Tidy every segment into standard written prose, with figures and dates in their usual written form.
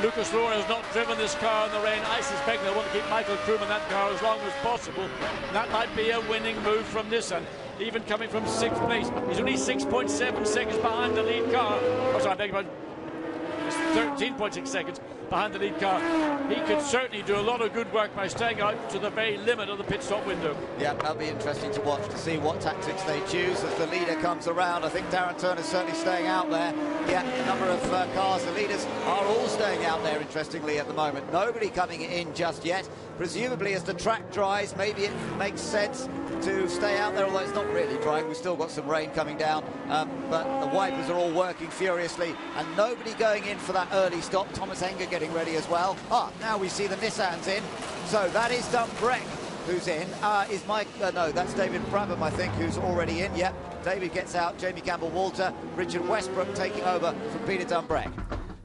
Lucas Lohr has not driven this car in the rain. I suspect they'll want to keep Michael Kroom in that car as long as possible. That might be a winning move from Nissan. Even coming from 6th place, he's only 6.7 seconds behind the lead car. Oh, sorry, I beg your pardon. 13.6 seconds behind the lead car. He could certainly do a lot of good work by staying out to the very limit of the pit stop window. Yeah, that'll be interesting to watch, to see what tactics they choose as the leader comes around. I think Darren Turner's certainly staying out there. Yeah, a number of cars, the leaders are all staying out there, interestingly, at the moment. Nobody coming in just yet. Presumably, as the track dries, maybe it makes sense to stay out there, although it's not really drying. We've still got some rain coming down, but the wipers are all working furiously, and nobody going in for that early stop. Thomas Enger getting ready as well. Now we see the Nissans in. So that is Dumbreck who's in. Is Mike? No, that's David Brabham, I think, who's already in. Yep, David gets out. Jamie Campbell-Walter, Richard Westbrook taking over from Peter Dumbreck.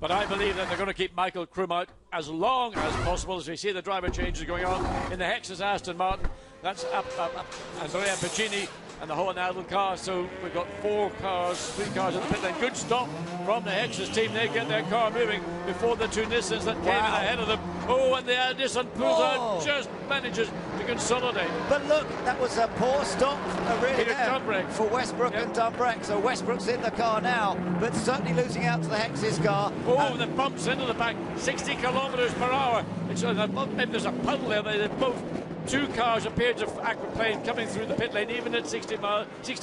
But I believe that they're going to keep Michael Kroom out as long as possible, as we see the driver changes going on in the Hexas Aston Martin. That's Andrea Piccini and the Hohenadel car. So we've got 3 cars in the pit lane. Good stop from the Hexas team. They get their car moving before the 2 Nissans that came in ahead of them. Oh, and the Nissan pulls out, just manages to consolidate. But look, that was a poor stop, really, for Westbrook and Dumbreck. So Westbrook's in the car now, but certainly losing out to the Hexas car. Oh, the bumps into the back, 60 kilometres per hour. Maybe there's a puddle there. They both. 2 cars appear to aquaplane coming through the pit lane, even at 60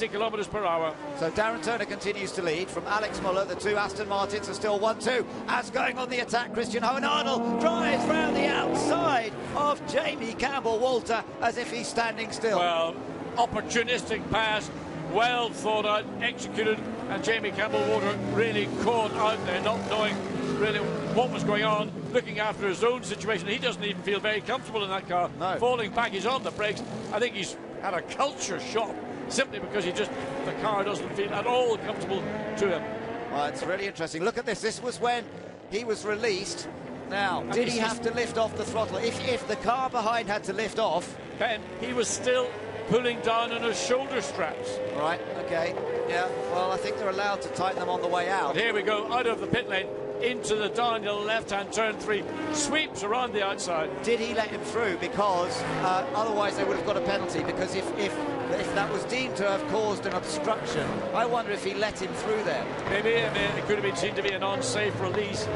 kilometres per hour. So Darren Turner continues to lead from Alex Muller. The 2 Aston Martins are still 1-2. As going on the attack, Christian Hohenadel drives round the outside of Jamie Campbell-Walter as if he's standing still. Well, opportunistic pass, well thought out, executed, and Jamie Campbell-Walter really caught out there, not knowing really what was going on, looking after his own situation. He doesn't even feel very comfortable in that car. No. Falling back, he's on the brakes. I think he's had a culture shock simply because the car doesn't feel at all comfortable to him. Well, it's really interesting. Look at this. This was when he was released. Now, did he have to lift off the throttle? If the car behind had to lift off... Ben, he was still pulling down on his shoulder straps. Right, okay. Yeah, well, I think they're allowed to tighten them on the way out. But here we go, out of the pit lane, into the downhill left-hand turn 3, sweeps around the outside. Did he let him through? Because otherwise they would have got a penalty, because if that was deemed to have caused an obstruction, I wonder if he let him through there. Maybe, I mean, it could have been seen to be an unsafe release.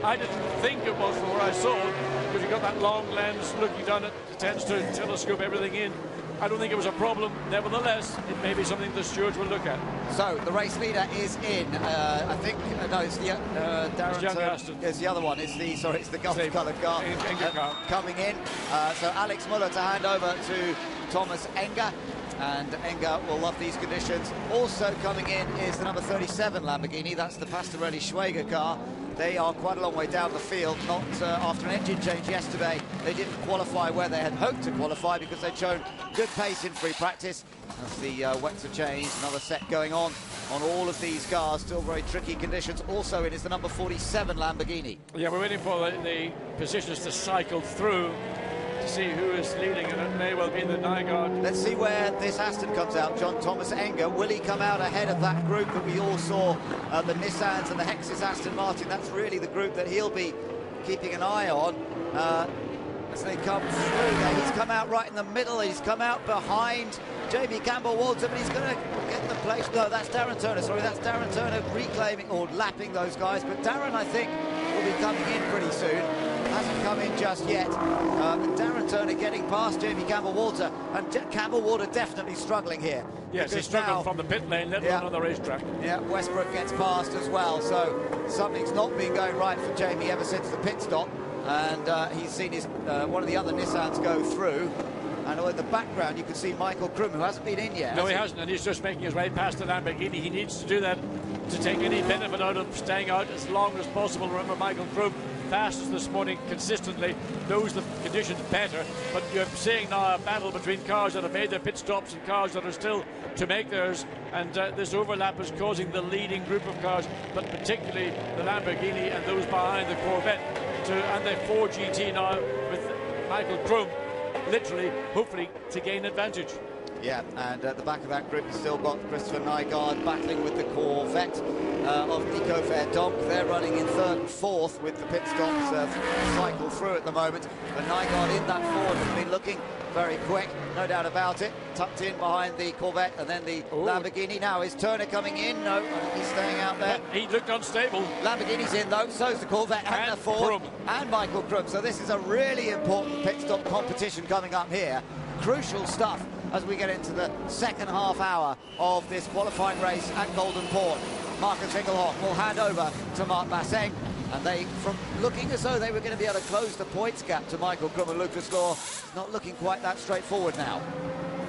I didn't think it was from where I saw it, because you've got that long lens looking down, it tends to telescope everything in. I don't think it was a problem. Nevertheless, it may be something the stewards will look at. So the race leader is in. I think no, it's the Darren. It's the other one. It's the Gulf-coloured car coming in. So Alex Muller to hand over to Thomas Enger. And Enger will love these conditions. Also coming in is the number 37 Lamborghini. That's the Pastorelli Schwager car. They are quite a long way down the field, not after an engine change yesterday. They didn't qualify where they had hoped to qualify because they'd shown good pace in free practice. As the wets are changed, another set going on all of these cars. Still very tricky conditions. Also in is the number 47 Lamborghini. Yeah, we're waiting for the positions to cycle through to see who is leading, and it may well be the Nygaard. Let's see where this Aston comes out. John Thomas Enger, will he come out ahead of that group that we all saw, the Nissans and the Hexas Aston Martin? That's really the group that he'll be keeping an eye on as they come through there. He's come out right in the middle. He's come out behind Jamie Campbell-Walter, but he's going to get the place. No, that's Darren Turner. Sorry, that's Darren Turner reclaiming or lapping those guys. But Darren, I think, will be coming in pretty soon. Hasn't come in just yet. Darren Turner getting past Jamie Campbell-Walter, and Campbell-Walter definitely struggling here. Yes, he's struggling from the pit lane, let alone on the racetrack. Yeah, Westbrook gets past as well, so something's not been going right for Jamie ever since the pit stop, and he's seen his one of the other Nissans go through. And in the background, you can see Michael Kroom, who hasn't been in yet. No, he hasn't, and he's just making his way past the Lamborghini. He needs to do that to take any benefit out of staying out as long as possible. Remember, Michael Kroom, fastest this morning consistently, knows the conditions better, but you're seeing now a battle between cars that have made their pit stops and cars that are still to make theirs, and this overlap is causing the leading group of cars, but particularly the Lamborghini and those behind the Corvette, and the 4 GT now with Michael Kroom literally, hopefully, to gain advantage. Yeah, and at the back of that group, you've still got Christopher Nygaard battling with the Corvette of Nico Verdonk. They're running in third and fourth with the pit stops cycle through at the moment. But Nygaard in that Ford has been looking very quick, no doubt about it. Tucked in behind the Corvette and then the Lamborghini. Now is Turner coming in? No, he's staying out there. He looked unstable. Lamborghini's in though, so's the Corvette and the Ford. And Michael Krum. So this is a really important pit stop competition coming up here. Crucial stuff as we get into the second half hour of this qualifying race at Golden Port. Marcus Engelhoff will hand over to Marc Basseng, and they, from looking as though they were going to be able to close the points gap to Michael Krum and Lucas Law, not looking quite that straightforward now.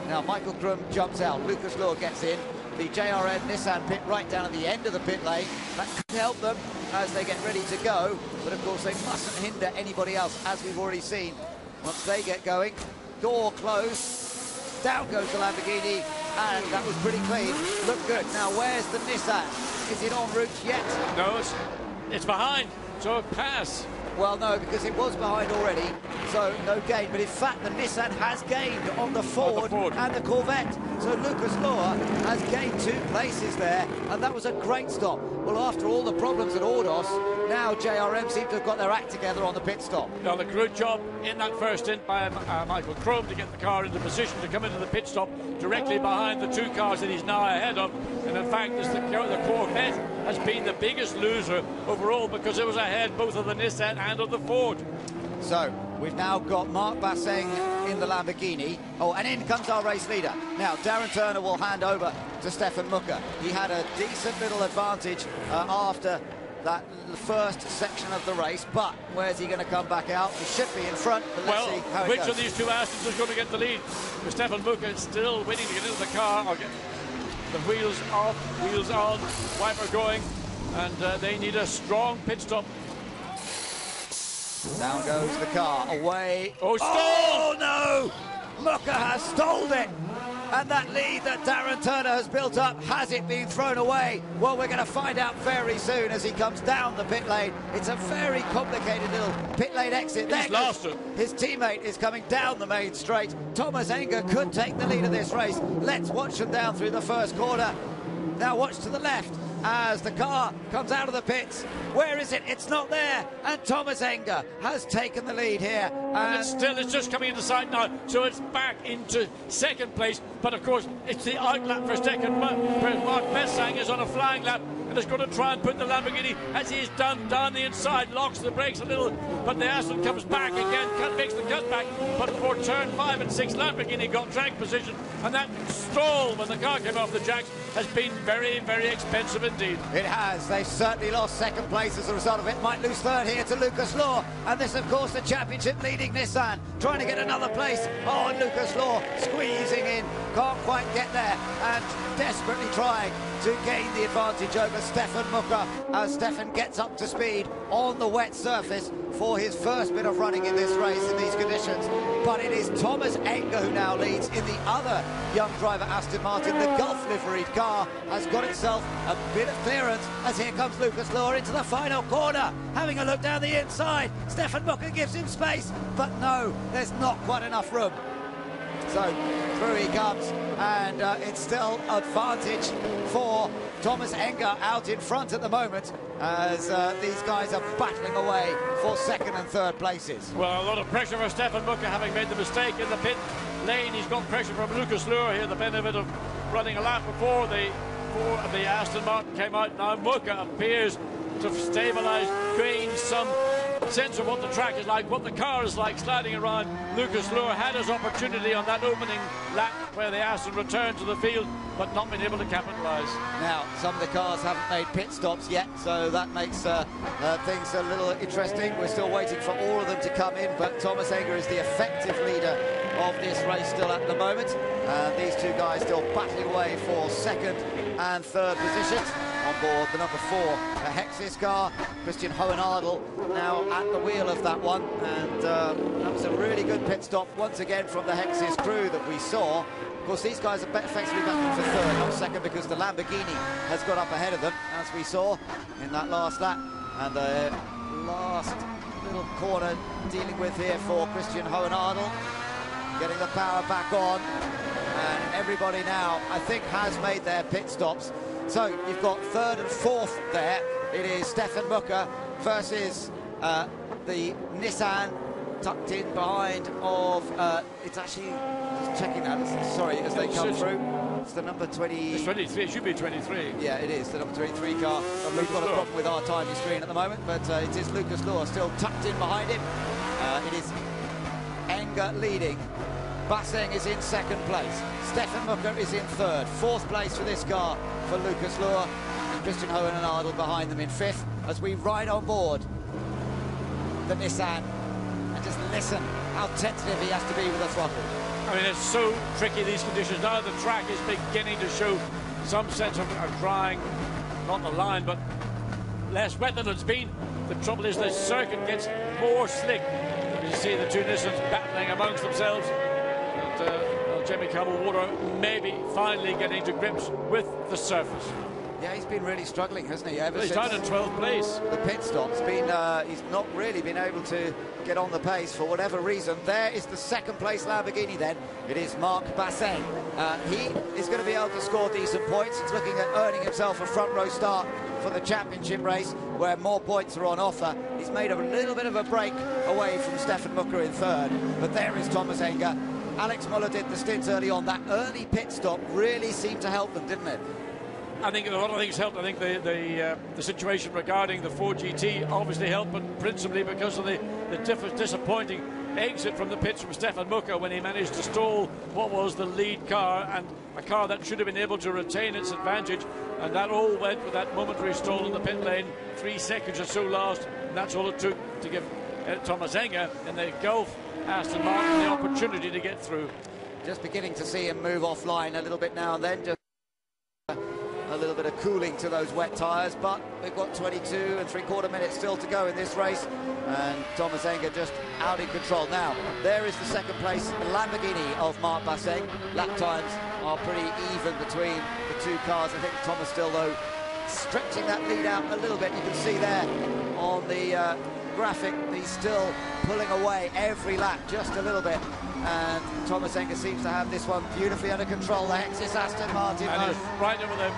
Now Michael Krum jumps out, Lucas Law gets in, the JRN Nissan pit right down at the end of the pit lane. That could help them as they get ready to go, but of course they mustn't hinder anybody else, as we've already seen. Once they get going, door closed, down goes the Lamborghini, and that was pretty clean. Look good. Now where's the Nissan? Is it en route yet? No, it's behind, so pass. Well, no, because it was behind already, so no gain. But in fact, the Nissan has gained on the Ford, and the Corvette. So Lucas Law has gained 2 places there, and that was a great stop. Well, after all the problems at Ordos, now JRM seem to have got their act together on the pit stop. Well, a good job in that first stint by Michael Krum to get the car into position to come into the pit stop directly behind the 2 cars that he's now ahead of. And in fact, the Corvette has been the biggest loser overall because it was ahead both of the Nissan and of the Ford. So we've now got Marc Basseng in the Lamborghini. Oh, and in comes our race leader. Now Darren Turner will hand over to Stefan Mucker. He had a decent little advantage after that first section of the race, but where's he going to come back out? He should be in front, but let's see how it goes. Which of these 2 Astons is going to get the lead? Stefan Mucker is still waiting to get into the car. Or get the wheels off, wheels on, wiper going, and they need a strong pit stop. Down goes the car, away. Oh, stalled! Oh, no! Mucker has stalled it! And that lead that Darren Turner has built up, has it been thrown away? Well, we're going to find out very soon as he comes down the pit lane. It's a very complicated little pit lane exit. He's lost it. His teammate is coming down the main straight. Thomas Enger could take the lead of this race. Let's watch them down through the first corner. Now watch to the left as the car comes out of the pits. Where is it? It's not there. And Thomas Enger has taken the lead here. And it's just coming into sight now, so it's back into second place. But of course, it's the outlap for second. Marc Basseng is on a flying lap and is going to try and put the Lamborghini, as he's done, down the inside, locks the brakes a little, but the Aston comes back again, makes the cut back. But for turn 5 and 6, Lamborghini got drag position, and that stall when the car came off the jacks has been very, very expensive indeed. It has. They've certainly lost second place as a result of it. Might lose third here to Lucas Law. And this, of course, the championship leading Nissan, trying to get another place. Oh, and Lucas Law squeezing in. Can't quite get there. And desperately trying to gain the advantage over Stefan Mucker as Stefan gets up to speed on the wet surface for his first bit of running in this race in these conditions. But it is Thomas Enger who now leads in the other young driver, Aston Martin. The Gulf liveried car has got itself a bit of clearance as here comes Lucas Law into the final corner, having a look down the inside. Stefan Mucker gives him space, but no, there's not quite enough room. So through he comes, and it's still advantage for Thomas Enger out in front at the moment as these guys are battling away for second and third places. Well, a lot of pressure for Stefan Mucker, having made the mistake in the pit lane. He's got pressure from Lucas Law here, the benefit of running a lap before the Aston Martin came out. Now Mucker appears to have stabilised, gained some sense of what the track is like, what the car is like sliding around. Lucas Law had his opportunity on that opening lap where the Aston returned to the field, but not been able to capitalise. Now, some of the cars haven't made pit stops yet, so that makes things a little interesting. We're still waiting for all of them to come in, but Thomas Enger is the effective leader of this race still at the moment. These 2 guys still battling away for second and third positions. On board the number 4, the Hexis car, Christian Hohenadel now at the wheel of that one, and that was a really good pit stop once again from the Hexis crew that we saw. Of course, these guys are effectively battling for third, not second, because the Lamborghini has got up ahead of them, as we saw in that last lap. And the last little corner dealing with here for Christian Hohenadel, getting the power back on. and everybody now, I think, has made their pit stops. So you've got third and fourth there. It is Stefan Mucker versus the Nissan, tucked in behind of, it's actually, just checking that, sorry, as they come through. It's the number 20... It's 23, it should be 23. Yeah, it is, the number 23 car. We've got a problem with our timing screen at the moment, but it is Lucas Luhr still tucked in behind him. It is Enger leading. Basseng is in second place. Stefan Mucker is in third. Fourth place for this car for Lucas Luhr. And Christian Hohenadel behind them in fifth as we ride on board the Nissan. And just listen how tentative he has to be with the throttle. I mean, it's so tricky, these conditions. Now the track is beginning to show some sense of drying, not the line, but less wet than it's been. The trouble is the circuit gets more slick. You see the two Nissans battling amongst themselves. And Jamie Campbell-Walter maybe finally getting to grips with the surface. Yeah, he's been really struggling, hasn't he? He's down in 12th place. The pit stop's been, he's not really been able to get on the pace for whatever reason. There is the second place Lamborghini then. It is Marc Basseng. He is going to be able to score decent points. He's looking at earning himself a front row start for the championship race where more points are on offer. He's made a little bit of a break away from Stefan Mucker in third. But there is Thomas Enger. Alex Muller did the stint early on. That early pit stop really seemed to help them, didn't it? I think a lot of things helped. I think the situation regarding the 4GT obviously helped, but principally because of the disappointing exit from the pits from Stefan Mucker when he managed to stall what was the lead car, and a car that should have been able to retain its advantage, and that all went with that momentary stall in the pit lane. 3 seconds or so lost, and that's all it took to give Thomas Enger in the Gulf Aston Martin the opportunity to get through. Just beginning to see him move offline a little bit now and then, just a little bit of cooling to those wet tyres, but we've got 22 3/4 minutes still to go in this race, and Thomas Enger just out in control. Now, there is the second place Lamborghini of Marc Basseng. Lap times are pretty even between the two cars. I think Thomas still, though, stretching that lead out a little bit. You can see there on the graphic, he's still pulling away every lap just a little bit, and Thomas Enger seems to have this one beautifully under control. The Hexis Aston Martin, and he's right over the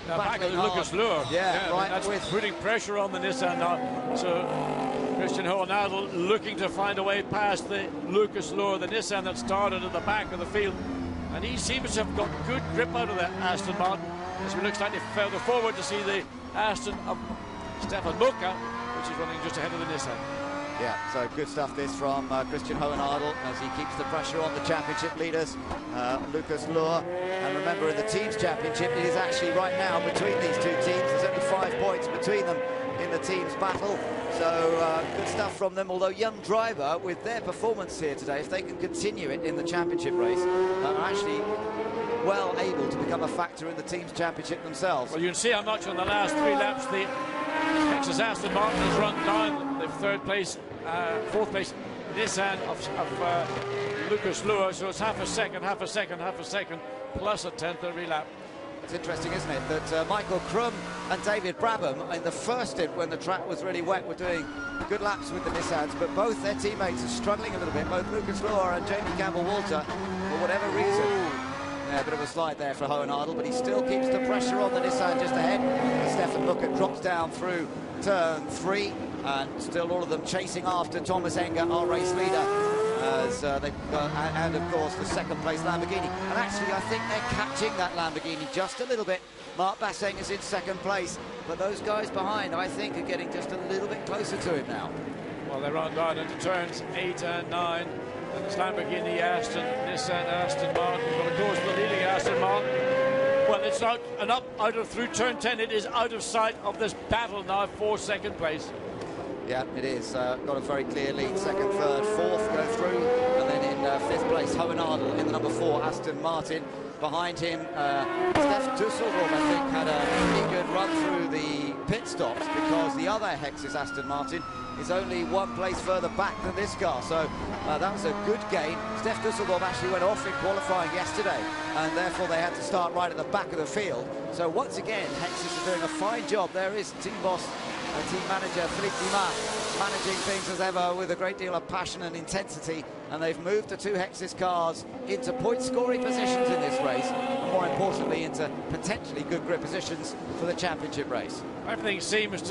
back of Lucas Luhr. Yeah, right. That's with putting pressure on the Nissan now. So Christian Hohenadel looking to find a way past the Lucas Luhr, the Nissan that started at the back of the field, and he seems to have got good grip out of that Aston Martin as we look slightly further forward to see the Aston of Stefan Mucker, which is running just ahead of the Nissan. Yeah, so good stuff this from Christian Hohenadel as he keeps the pressure on the championship leaders, Lucas Luhr. And remember, in the teams championship, it is actually right now between these two teams. There's only 5 points between them in the teams battle. So good stuff from them, although young driver, with their performance here today, if they can continue it in the championship race, are actually well able to become a factor in the teams championship themselves. Well, you can see how much on the last 3 laps the Texas Aston Martin has run down the third place, fourth place Nissan of Lucas Luhr, so it's half a second, plus a tenth every lap. It's interesting, isn't it, that Michael Krum and David Brabham in the first stint when the track was really wet were doing good laps with the Nissans, but both their teammates are struggling a little bit, both Lucas Luhr and Jamie Campbell-Walter, for whatever reason. Yeah, a bit of a slide there for Hohenadel, but he still keeps the pressure on the Nissan just ahead. Stefan Mucker drops down through turn 3, and still all of them chasing after Thomas Enger, our race leader, as and of course the second place Lamborghini. And actually, I think they're catching that Lamborghini just a little bit. Marc Basseng is in second place, but those guys behind, I think, are getting just a little bit closer to him now. Well, they run down into turns 8 and 9. And it's Lamborghini, Aston, Nissan, Aston Martin. But of course, the leading Aston Martin, well, it's out and up out of through turn 10. It is out of sight of this battle now for second place. Yeah, it is. Got a very clear lead. Second, third, fourth go through. And then in fifth place, Hohenadel in the number 4, Aston Martin. Behind him, Steph Dusseldorf, I think, had a pretty good run through the pit stops because the other Hexis Aston Martin is only 1 place further back than this car. So that was a good gain. Steph Dusseldorf actually went off in qualifying yesterday, and therefore they had to start right at the back of the field. So once again, Hexis are doing a fine job. There is team boss team manager Philippe Dumas managing things as ever with a great deal of passion and intensity, and they've moved the two Hexis cars into point-scoring positions in this race, and more importantly into potentially good grip positions for the championship race. Everything seems to